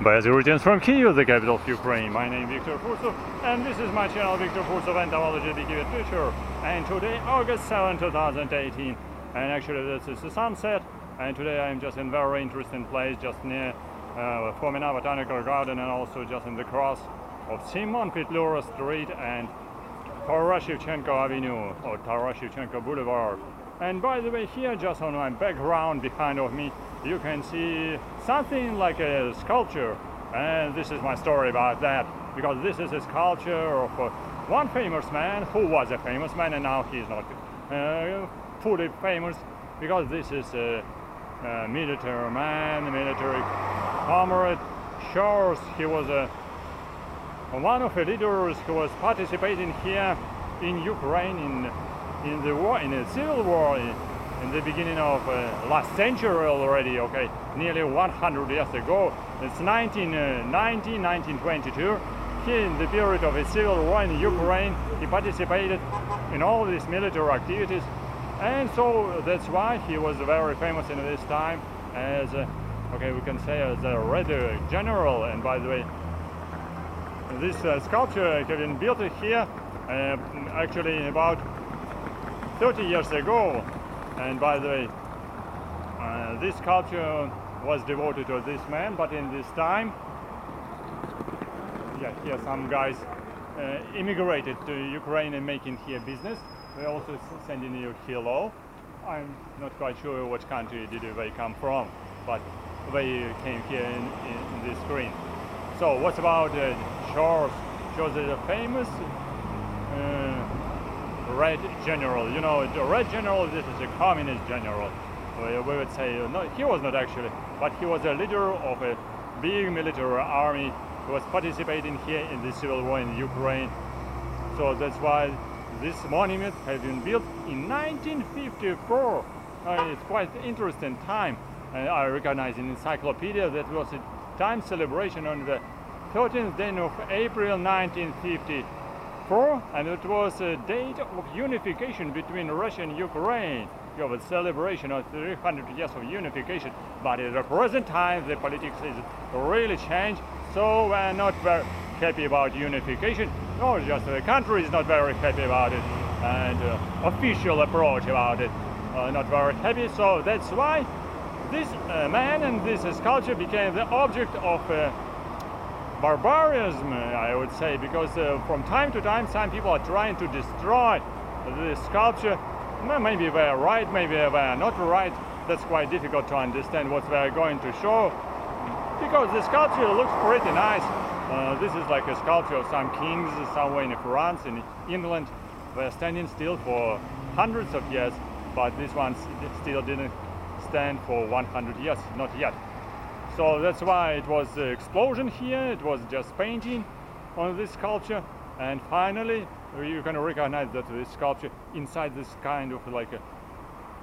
Best greetings from Kyiv, the capital of Ukraine. My name is Viktor Fursov, and this is my channel Viktor Fursov Entomologist, the Kiev future. And today, August 7, 2018, and actually this is the sunset. And today I am just in a very interesting place, just near Fomina Botanical Garden, and also just in the cross of Simon Petlyura Street and Shevchenko Avenue, or Shevchenko Bulvar. And by the way, here just on my background behind of me, you can see something like a sculpture, and this is my story about that, because this is a sculpture of one famous man who was a famous man, and now he's not fully famous, because this is a military man, a military comrade, Shchors. He was one of the leaders who was participating here in Ukraine in the war, in the civil war, in the beginning of last century already, okay, nearly 100 years ago. It's 1922. Here in the period of a civil war in Ukraine, he participated in all these military activities, and so that's why he was very famous in this time as, okay, we can say as a Red General. And by the way, this sculpture has been built here actually about 30 years ago. And by the way, this sculpture was devoted to this man, but in this time, yeah, here some guys immigrated to Ukraine and making here business. They also sending you hello. I'm not quite sure which country did they come from, but they came here in this screen. So what's about Shchors? Shchors is a famous Red General. You know, the Red General, this is a communist general. We would say, no, he was not actually, but he was a leader of a big military army who was participating here in the civil war in Ukraine. So that's why this monument has been built in 1954. It's quite interesting time. I recognize in encyclopedia that was a time celebration on the 13th day of April 1954, and it was a date of unification between Russia and Ukraine. You have a celebration of 300 years of unification, but at the present time the politics is really changed, so we're not very happy about unification. No, just the country is not very happy about it, and official approach about it not very happy. So that's why this man and this sculpture became the object of barbarism, I would say, because from time to time some people are trying to destroy the sculpture. Maybe they are right, maybe they are not right. That's quite difficult to understand what they are going to show, because the sculpture looks pretty nice. This is like a sculpture of some kings somewhere in France, in England. They're standing still for hundreds of years, but this one still didn't stand for 100 years, not yet. So that's why it was the explosion here. It was just painting on this sculpture, and finally you can recognize that this sculpture inside this kind of like a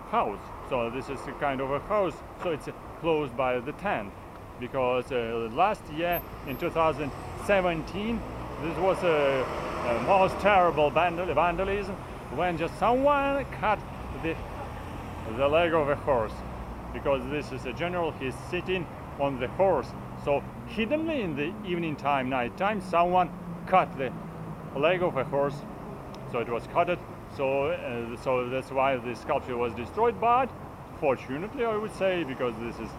house. So this is a kind of a house, so it's closed by the tent, because last year in 2017 this was a most terrible vandalism when just someone cut the leg of a horse, because this is a general, he's sitting on the horse. So hiddenly in the evening time, night time, someone cut the leg of a horse, so it was cut. So that's why the sculpture was destroyed. But fortunately, I would say, because this is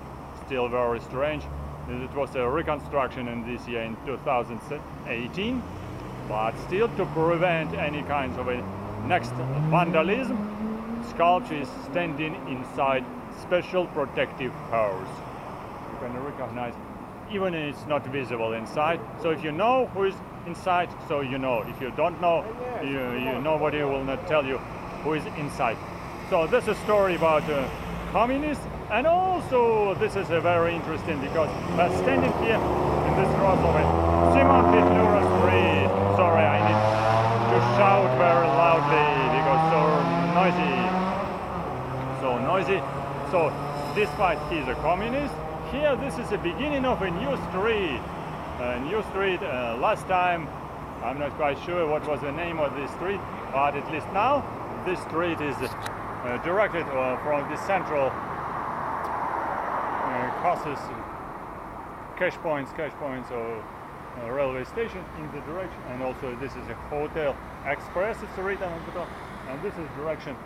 still very strange, it was a reconstruction in this year in 2018. But still, to prevent any kinds of a next vandalism, sculpture is standing inside special protective house. You can recognize, even it's not visible inside. So if you know who is inside, so you know. If you don't know, nobody will not tell you who is inside. So that's a story about communists, and also this is a very interesting, because we're standing here in this cross of Simon Petlyura Street. Sorry, I need to shout very loudly because so noisy. So despite he's a communist, here this is the beginning of a new street. Last time, I'm not quite sure what was the name of this street, but at least now this street is directed from the central causes cash points of railway station in the direction, and also this is a Hotel Express, it's written on the top, and this is direction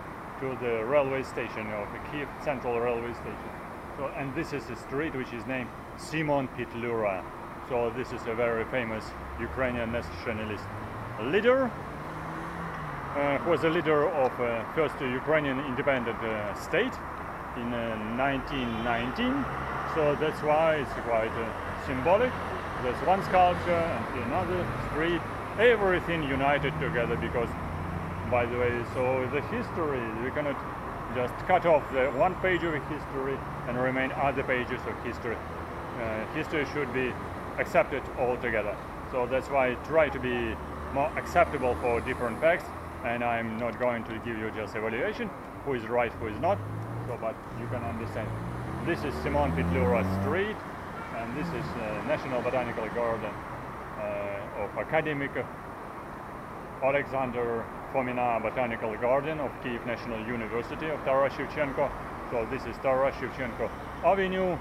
to the railway station of the Kiev Central Railway Station. So, and this is a street which is named Simon Petlyura. So this is a very famous Ukrainian nationalist leader, who was a leader of first Ukrainian independent state in 1919. So that's why it's quite symbolic. There's one sculpture and another street, everything united together because, by the way, so the history, we cannot just cut off the one page of history and remain other pages of history. History should be accepted altogether. So that's why I try to be more acceptable for different facts, and I'm not going to give you just evaluation, who is right, who is not, so but you can understand. This is Simon Petlyura Street, and this is National Botanical Garden of Academic Alexander Fomina Botanical Garden of Kyiv National University of Taras Shevchenko. So this is Taras Shevchenko Avenue,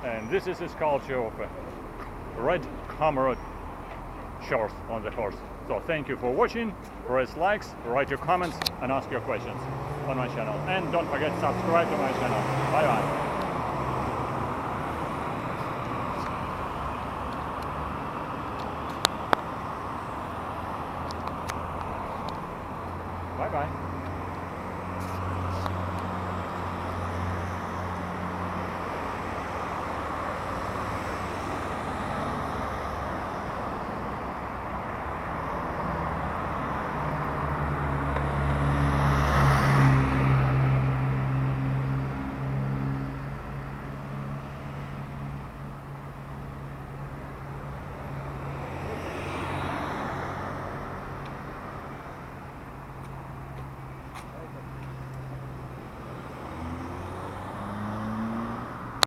and this is a sculpture of a red hammered horse on the horse. So thank you for watching, press likes, write your comments and ask your questions on my channel. And don't forget to subscribe to my channel. Bye bye. Bye bye.